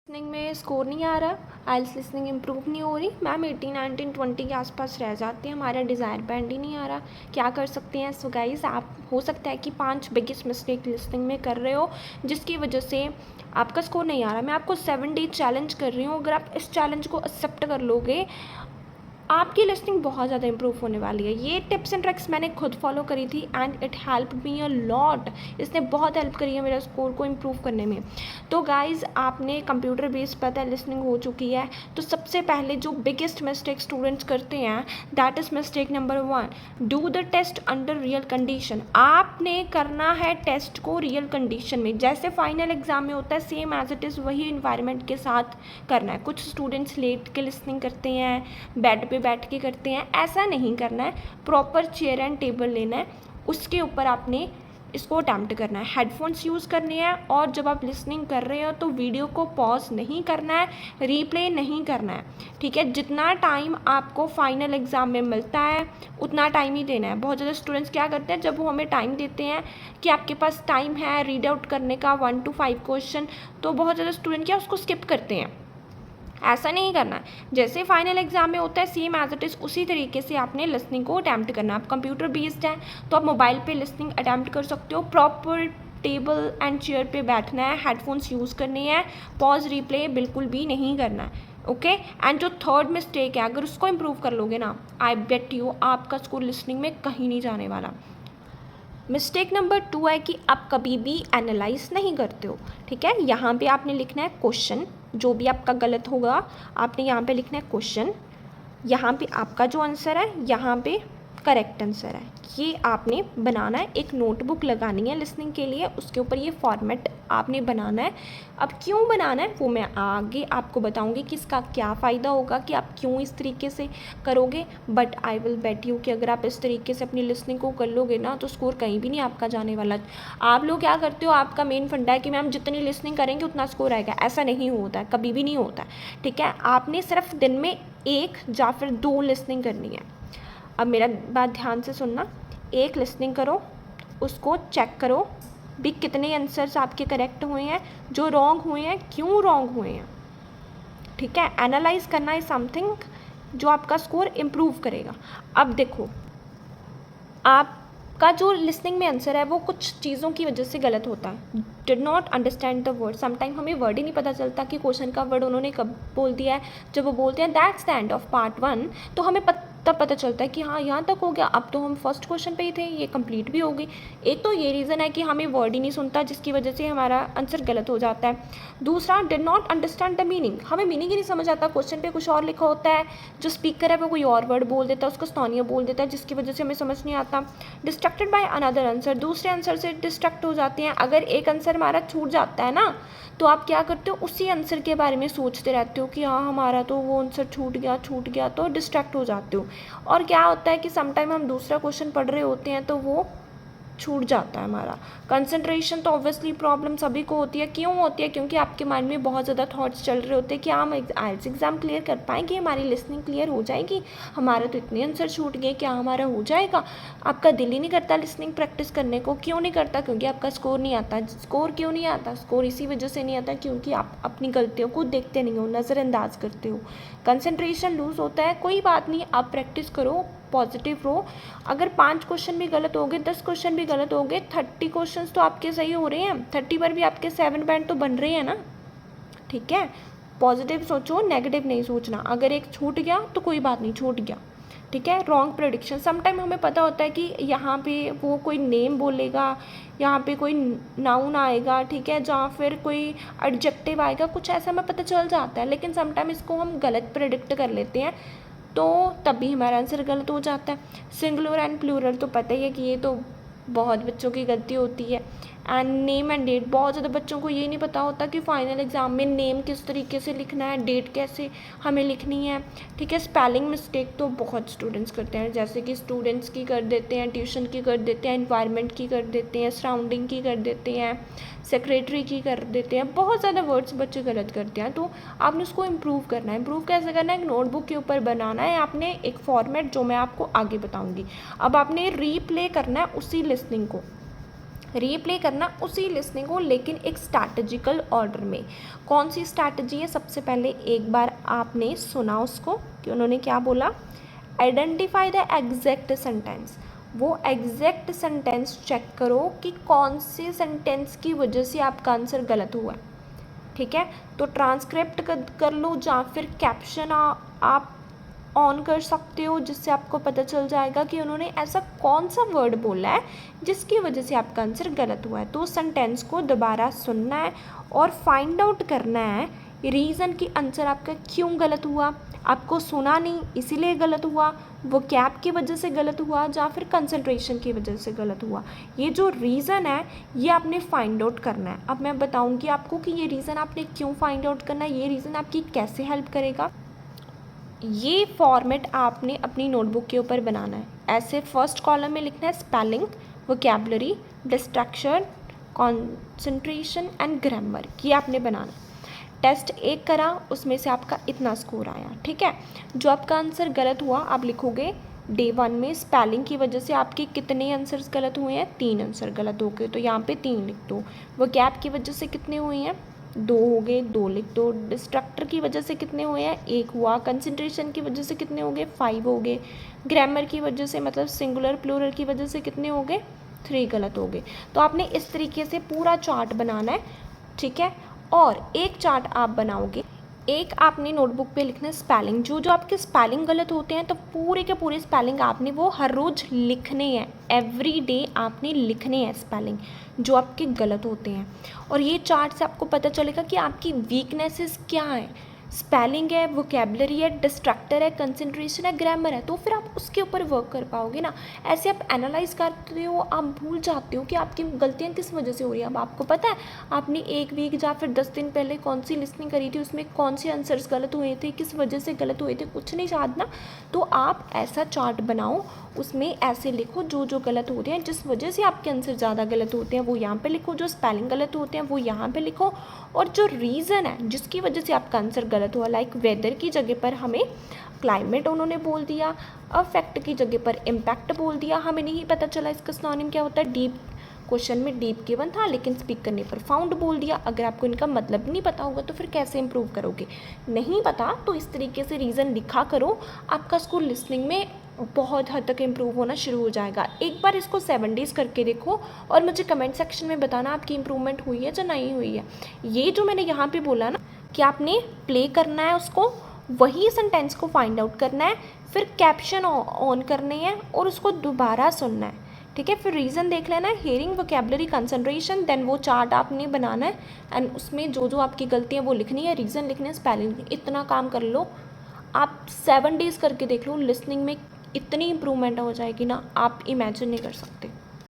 Listening में score नहीं आ रहा, आइल्स लिसनिंग इम्प्रूव नहीं हो रही, मैम 18, 19, 20 के आसपास रह जाते हैं, हमारा डिज़ायर बैंड ही नहीं आ रहा, क्या कर सकते हैं? सो गाइस, आप हो सकता है कि 5 बिगेस्ट मिस्टेक लिसनिंग में कर रहे हो जिसकी वजह से आपका स्कोर नहीं आ रहा। मैं आपको 7 डे चैलेंज कर रही हूँ, अगर आप इस चैलेंज को एक्सेप्ट कर लोगे आपकी लिसनिंग बहुत ज़्यादा इंप्रूव होने वाली है। ये टिप्स एंड ट्रिक्स मैंने खुद फॉलो करी थी and it help me a lot. इसने बहुत हेल्प करी है मेरा स्कोर को इम्प्रूव करने में। तो गाइज़, आपने कंप्यूटर बेस्ड पता है लिसनिंग हो चुकी है, तो सबसे पहले जो बिगेस्ट मिस्टेक स्टूडेंट्स करते हैं that is mistake number 1, do the test under real condition. आपने करना है टेस्ट को रियल कंडीशन में, जैसे फाइनल एग्जाम में होता है सेम एज इट इज़ वही इन्वायरमेंट के साथ करना है। कुछ स्टूडेंट्स लेट के लिसनिंग करते हैं, बेड पे बैठ के करते हैं, ऐसा नहीं करना है। प्रॉपर चेयर एंड टेबल लेना है, उसके ऊपर आपने इसको अटैम्प्ट करना है। हेडफोन्स यूज़ करने हैं और जब आप लिसनिंग कर रहे हो तो वीडियो को पॉज नहीं करना है, रीप्ले नहीं करना है, ठीक है। जितना टाइम आपको फाइनल एग्ज़ाम में मिलता है उतना टाइम ही देना है। बहुत ज़्यादा स्टूडेंट्स क्या करते हैं, जब वो हमें टाइम देते हैं कि आपके पास टाइम है रीड आउट करने का 1 to 5 क्वेश्चन, तो बहुत ज़्यादा स्टूडेंट क्या उसको स्किप करते हैं। ऐसा नहीं करना है। जैसे फाइनल एग्जाम में होता है सेम एज इट इज़ उसी तरीके से आपने लिसनिंग को अटैम्प्ट करना है। आप कंप्यूटर बेस्ड है तो आप मोबाइल पे लिसनिंग अटैम्प्ट कर सकते हो। प्रॉपर टेबल एंड चेयर पे बैठना है, हेडफोन्स यूज़ करने हैं, पॉज रिप्ले बिल्कुल भी नहीं करना है, ओके। एंड जो थर्ड मिस्टेक है, अगर उसको इम्प्रूव कर लोगे ना, आई बेट यू आपका स्कोर लिसनिंग में कहीं नहीं जाने वाला। मिस्टेक नंबर 2 है कि आप कभी भी एनालाइज नहीं करते हो, ठीक है। यहाँ पे आपने लिखना है क्वेश्चन, जो भी आपका गलत होगा आपने यहाँ पे लिखना है क्वेश्चन, यहाँ पे आपका जो आंसर है यहाँ पे करेक्ट आंसर है, ये आपने बनाना है। एक नोटबुक लगानी है लिसनिंग के लिए, उसके ऊपर ये फॉर्मेट आपने बनाना है। अब क्यों बनाना है वो मैं आगे आपको बताऊंगी कि इसका क्या फ़ायदा होगा, कि आप क्यों इस तरीके से करोगे। But I will bet you कि अगर आप इस तरीके से अपनी लिसनिंग को कर लोगे ना तो स्कोर कहीं भी नहीं आपका जाने वाला। आप लोग क्या करते हो, आपका मेन फंडा है कि मैम जितनी लिसनिंग करेंगे उतना स्कोर आएगा, ऐसा नहीं होता है, कभी भी नहीं होता है, ठीक है। आपने सिर्फ दिन में 1 या फिर 2 लिसनिंग करनी है। अब मेरा बात ध्यान से सुनना, 1 लिसनिंग करो, उसको चेक करो भी कितने आंसर्स आपके करेक्ट हुए हैं, जो रॉन्ग हुए हैं क्यों रॉन्ग हुए हैं, ठीक है। एनालाइज करना है समथिंग जो आपका स्कोर इम्प्रूव करेगा। अब देखो, आपका जो लिसनिंग में आंसर है वो कुछ चीज़ों की वजह से गलत होता है। Did not understand the word, sometime हमें वर्ड ही नहीं पता चलता कि क्वेश्चन का वर्ड उन्होंने कब बोल दिया है। जब वो बोलते हैं that's the end of part 1 तो हमें तब पता चलता है कि हाँ यहाँ तक हो गया, अब तो हम फर्स्ट क्वेश्चन पे ही थे, ये कंप्लीट भी हो गई। एक तो ये रीज़न है कि हमें वर्ड ही नहीं सुनता जिसकी वजह से हमारा आंसर गलत हो जाता है। दूसरा, did not understand the meaning, हमें मीनिंग ही नहीं समझ आता, क्वेश्चन पे कुछ और लिखा होता है, जो स्पीकर है वो कोई और वर्ड बोल देता है, उसका स्थानीय बोल देता है जिसकी वजह से हमें समझ नहीं आता। डिस्ट्रैक्टेड बाय अनदर आंसर, दूसरे आंसर से डिस्ट्रैक्ट हो जाते हैं। अगर एक आंसर हमारा छूट जाता है ना तो आप क्या करते हो, उसी आंसर के बारे में सोचते रहते हो कि हाँ हमारा तो वो आंसर छूट गया, तो डिस्ट्रैक्ट हो जाते हो। और क्या होता है कि समटाइम हम दूसरा क्वेश्चन पढ़ रहे होते हैं तो वो छूट जाता है हमारा कंसंट्रेशन। तो ऑब्वियसली प्रॉब्लम सभी को होती है। क्यों होती है? क्योंकि आपके माइंड में बहुत ज़्यादा थॉट्स चल रहे होते हैं कि हम आइल्स एग्ज़ाम क्लियर कर पाएंगे, हमारी लिसनिंग क्लियर हो जाएगी, हमारा तो इतने आंसर छूट गए, क्या हमारा हो जाएगा। आपका दिल ही नहीं करता लिसनिंग प्रैक्टिस करने को। क्यों नहीं करता? क्योंकि आपका स्कोर नहीं आता। स्कोर क्यों नहीं आता? स्कोर इसी वजह से नहीं आता क्योंकि आप अपनी गलतियों को देखते नहीं हो, नज़रअंदाज करते हो, कंसंट्रेशन लूज़ होता है। कोई बात नहीं, आप प्रैक्टिस करो, पॉजिटिव रहो। अगर 5 क्वेश्चन भी गलत हो गए, 10 क्वेश्चन भी गलत हो गए, 30 क्वेश्चन तो आपके सही हो रहे हैं, 30 पर भी आपके 7 बैंड तो बन रहे हैं ना, ठीक है। पॉजिटिव सोचो, नेगेटिव नहीं सोचना। अगर एक छूट गया तो कोई बात नहीं, छूट गया, ठीक है। रॉन्ग प्रेडिक्शन, समटाइम हमें पता होता है कि यहाँ पे वो कोई नेम बोलेगा, यहाँ पे कोई नाउन आएगा, ठीक है, जहाँ फिर कोई एडजेक्टिव आएगा, कुछ ऐसा हमें पता चल जाता है, लेकिन समटाइम इसको हम गलत प्रेडिक्ट कर लेते हैं तो तब भी हमारा आंसर गलत हो जाता है। सिंगुलर एंड प्लूरल तो पता ही है कि ये तो बहुत बच्चों की गलती होती है। एंड नेम एंड डेट, बहुत ज़्यादा बच्चों को ये नहीं पता होता कि फाइनल एग्ज़ाम में नेम किस तरीके से लिखना है, डेट कैसे हमें लिखनी है, ठीक है। स्पेलिंग मिस्टेक तो बहुत स्टूडेंट्स करते हैं, जैसे कि स्टूडेंट्स की कर देते हैं, ट्यूशन की कर देते हैं, इन्वायरमेंट की कर देते हैं, सराउंडिंग की कर देते हैं, सेक्रेटरी की कर देते हैं। बहुत ज़्यादा वर्ड्स बच्चे गलत करते हैं, तो आपने उसको इम्प्रूव करना है। इम्प्रूव कैसे करना है? एक नोटबुक के ऊपर बनाना है आपने एक फॉर्मेट, जो मैं आपको आगे बताऊँगी। अब आपने रीप्ले करना है उसी लिसनिंग को, रीप्ले करना उसी लिसनिंग को, लेकिन एक स्ट्रैटेजिकल ऑर्डर में। कौन सी स्ट्रैटेजी है? सबसे पहले एक बार आपने सुना उसको कि उन्होंने क्या बोला, आइडेंटिफाई द एग्जैक्ट सेंटेंस। वो एग्जैक्ट सेंटेंस चेक करो कि कौन से सेंटेंस की वजह से आपका आंसर गलत हुआ है। ठीक है, तो ट्रांसक्रिप्ट कर लो या फिर कैप्शन आप ऑन कर सकते हो, जिससे आपको पता चल जाएगा कि उन्होंने ऐसा कौन सा वर्ड बोला है जिसकी वजह से आपका आंसर गलत हुआ है। तो सेंटेंस को दोबारा सुनना है और फाइंड आउट करना है रीज़न कि आंसर आपका क्यों गलत हुआ। आपको सुना नहीं इसीलिए गलत हुआ, वो कैप की वजह से गलत हुआ, या फिर कंसंट्रेशन की वजह से गलत हुआ। ये जो रीज़न है ये आपने फाइंड आउट करना है। अब मैं बताऊंगी आपको कि ये रीज़न आपने क्यों फाइंड आउट करना है, ये रीज़न आपकी कैसे हेल्प करेगा। ये फॉर्मेट आपने अपनी नोटबुक के ऊपर बनाना है। ऐसे फर्स्ट कॉलम में लिखना है spelling, vocabulary, distraction, concentration and grammar, ये आपने बनाना है। टेस्ट 1 करा, उसमें से आपका इतना स्कोर आया। ठीक है, जो आपका आंसर गलत हुआ आप लिखोगे डे 1 में स्पेलिंग की वजह से आपके कितने आंसर्स गलत हुए हैं, 3 आंसर गलत हो गए, तो यहाँ पे 3 लिख दो। वो गैप की वजह से कितने हुए हैं, 2 हो गए, 2 लिख दो। डिस्ट्रक्टर की वजह से कितने हुए हैं, 1 हुआ। कंसंट्रेशन की वजह से कितने हो गए, 5 हो गए। ग्रामर की वजह से मतलब सिंगुलर प्लूरल की वजह से कितने हो गए, 3 गलत हो गए। तो आपने इस तरीके से पूरा चार्ट बनाना है। ठीक है, और एक चार्ट आप बनाओगे, एक आपने नोटबुक पे लिखना है स्पेलिंग। जो जो आपके स्पेलिंग गलत होते हैं तो पूरे के पूरे स्पेलिंग आपने वो हर रोज़ लिखने हैं। एवरी डे आपने लिखने हैं स्पेलिंग जो आपके गलत होते हैं। और ये चार्ट से आपको पता चलेगा कि आपकी वीकनेसेस क्या हैं। स्पेलिंग है, वोकैबुलरी है, डिस्ट्रैक्टर है, कंसंट्रेशन है, ग्रामर है, तो फिर आप उसके ऊपर वर्क कर पाओगे ना। ऐसे आप एनालाइज करते हो, आप भूल जाते हो कि आपकी गलतियाँ किस वजह से हो रही है। अब आपको पता है आपने 1 वीक या फिर 10 दिन पहले कौन सी लिसनिंग करी थी, उसमें कौन से आंसर्स गलत हुए थे, किस वजह से गलत हुए थे, कुछ नहीं याद ना। तो आप ऐसा चार्ट बनाओ, उसमें ऐसे लिखो जो जो गलत होते हैं, जिस वजह से आपके आंसर ज़्यादा गलत होते हैं वो यहाँ पे लिखो, जो स्पेलिंग गलत होते हैं वो यहाँ पे लिखो, और जो रीज़न है जिसकी वजह से आपका आंसर गलत हुआ, लाइक वेदर की जगह पर हमें क्लाइमेट उन्होंने बोल दिया, अफेक्ट की जगह पर इम्पैक्ट बोल दिया, हमें नहीं पता चला इसका सिनोनिम क्या होता है। डीप क्वेश्चन में डीप गिवन था लेकिन स्पीक करने पर फाउंड बोल दिया। अगर आपको इनका मतलब नहीं पता होगा तो फिर कैसे इंप्रूव करोगे, नहीं पता तो इस तरीके से रीज़न लिखा करो, आपका स्कोर लिसनिंग में बहुत हद तक इम्प्रूव होना शुरू हो जाएगा। एक बार इसको 7 डेज़ करके देखो और मुझे कमेंट सेक्शन में बताना आपकी इंप्रूवमेंट हुई है या नहीं हुई है। ये जो मैंने यहाँ पे बोला ना कि आपने प्ले करना है उसको, वही सेंटेंस को फाइंड आउट करना है, फिर कैप्शन ऑन करने हैं और उसको दोबारा सुनना है। ठीक है, फिर रीज़न देख लेना है, हियरिंग, वोकैबुलरी, कंसंट्रेशन, देन वो चार्ट आपने बनाना है एंड उसमें जो जो आपकी गलतियाँ वो लिखनी है, रीज़न लिखने हैं, स्पेलिंग, इतना काम कर लो। आप 7 डेज़ करके देख लो, लिसनिंग में इतनी इम्प्रूवमेंट हो जाएगी ना आप इमेजिन नहीं कर सकते।